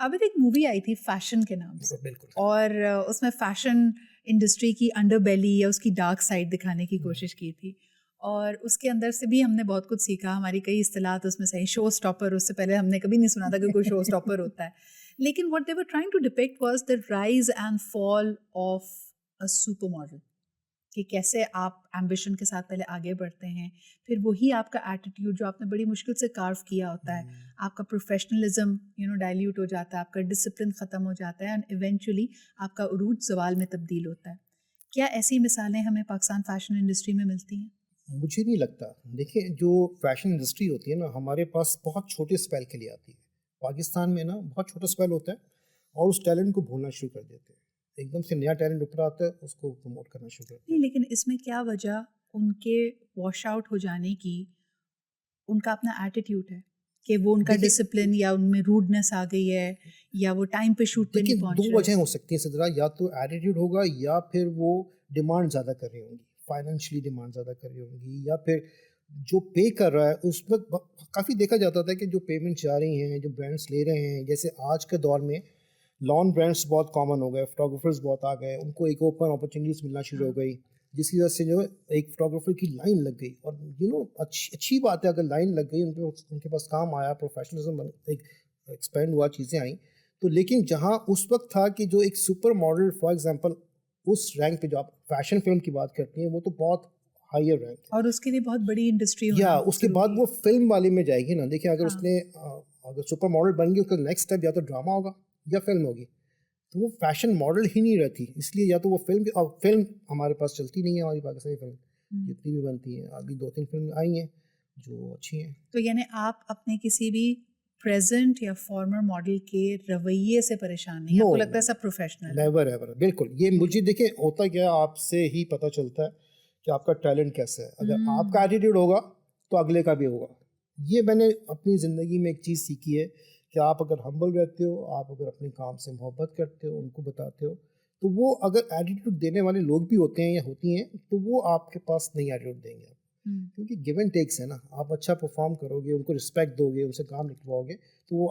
اب ایک مووی آئی تھی فیشن کے نام سے, بالکل, اور اس میں فیشن انڈسٹری کی انڈر بیلی یا اس کی ڈارک سائڈ دکھانے کی کوشش کی تھی, اور اس کے اندر سے بھی ہم نے بہت کچھ سیکھا. ہماری کئی اصطلاحات اس میں صحیح, شو اسٹاپر, اس سے پہلے ہم نے کبھی نہیں سنا تھا کہ کوئی شو اسٹاپر ہوتا ہے. لیکن what they were trying to depict was the rise and fall of a super model, کہ کیسے آپ ایمبیشن کے ساتھ پہلے آگے بڑھتے ہیں, پھر وہی آپ کا ایٹیٹیوڈ جو آپ نے بڑی مشکل سے کارو کیا ہوتا ہے, آپ کا پروفیشنلزم ڈائلیوٹ ہو جاتا ہے, آپ کا ڈسپلن ختم ہو جاتا ہے, اینڈ ایونچولی آپ کا عروج زوال میں تبدیل ہوتا ہے. کیا ایسی مثالیں ہمیں پاکستان فیشن انڈسٹری میں ملتی ہیں؟ مجھے نہیں لگتا. دیکھیں جو فیشن انڈسٹری ہوتی ہے نا, ہمارے پاس بہت چھوٹے اسپیل کے لیے آتی ہے. پاکستان میں نا بہت چھوٹا اسپیل ہوتا ہے, اور اس ٹیلنٹ کو بھولنا شروع کر دیتے ہیں. ایک دم سے نیا ٹیلنٹ ابھر آتا ہے, اس کو پروموٹ کرنا شروع کرتے ہیں. نہیں, لیکن اس میں کیا وجہ ان کے واش آؤٹ ہو جانے کی, ان کا اپنا ایٹیٹیوڈ ہے کہ وہ ان کا ڈسپلن, یا ان میں روڈنس آ گئی ہے, یا وہ ٹائم پہ شوٹ پہ نہیں پہنچ رہے. دو وجہیں ہو سکتی ہیں صدرا, یا تو ایٹیٹیوڈ ہوگا, یا پھر وہ ڈیمانڈ زیادہ کر رہی ہوں گی, فائنینشلی ڈیمانڈ زیادہ کر رہی ہوں گی, یا پھر جو پے کر رہا ہے اس وقت کافی دیکھا جاتا تھا کہ جو پیمنٹ جا رہی ہیں, جو برانڈس لے رہے ہیں, جیسے آج کے دور میں لان برانڈس بہت کامن ہو گئے, فوٹوگرافرز بہت آ گئے, ان کو ایک اوپن اپرچونیٹیز ملنا شروع ہو گئی, جس کی وجہ سے جو ایک فوٹوگرافر کی لائن لگ گئی. اور اچھی بات ہے اگر لائن لگ گئی, ان کے پاس کام آیا, پروفیشنلزم ایک ایکسپینڈ ہوا, چیزیں آئیں تو. لیکن جہاں اس وقت تھا کہ جو ایک سپر ماڈل فار ایگزامپل اس رینک پہ, جو آپ فیشن فلم کی بات کرتی ہیں, وہ تو بہت ہائر رینک ہے, اور اس کے لیے بہت بڑی انڈسٹری یا اس کے بعد وہ فلم والے میں جائے گی نا. دیکھیں اگر اس نے اگر سپر ماڈل بن گئی, اس کا نیکسٹ اسٹیپ یا تو ڈرامہ ہوگا یا فلم ہوگی, تو وہ فیشن ماڈل ہی نہیں رہتی. اس لیے یا تو وہ فلم ہمارے پاس چلتی نہیں ہے, ہماری پاکستانی فلم جتنی بھی بنتی ہیں, ابھی 2-3 فلم آئی ہیں جو اچھی ہیں. تو یعنی آپ اپنے کسی بھی پریزنٹ یا فارمر ماڈل کے رویے سے پریشان نہیں, آپ کو لگتا ہے سب پروفیشنل ہے؟ نیور ایور, بالکل. یہ مجھے دیکھیں ہوتا کیا ہے, آپ سے ہی پتہ چلتا ہے کہ آپ کا ٹیلنٹ کیسا ہے. اگر آپ کا ایٹیٹیوڈ ہوگا تو اگلے کا بھی ہوگا. یہ میں نے اپنی زندگی میں ایک چیز سیکھی ہے کہ آپ اگر ہمبل رہتے ہو, آپ اگر اپنے کام سے محبت کرتے ہو, ان کو بتاتے ہو, تو وہ اگر ایٹیٹیوڈ دینے والے لوگ بھی ہوتے ہیں یا ہوتی ہیں, تو وہ آپ کے پاس نہیں ایٹیٹیوڈ دیں گے. کیونکہ گیو اینڈ ٹیکس ہے نا. آپ اچھا پرفارم کرو گے, ان کو رسپیکٹ دو گے, ان سے کام نکلواؤ گے, تو وہ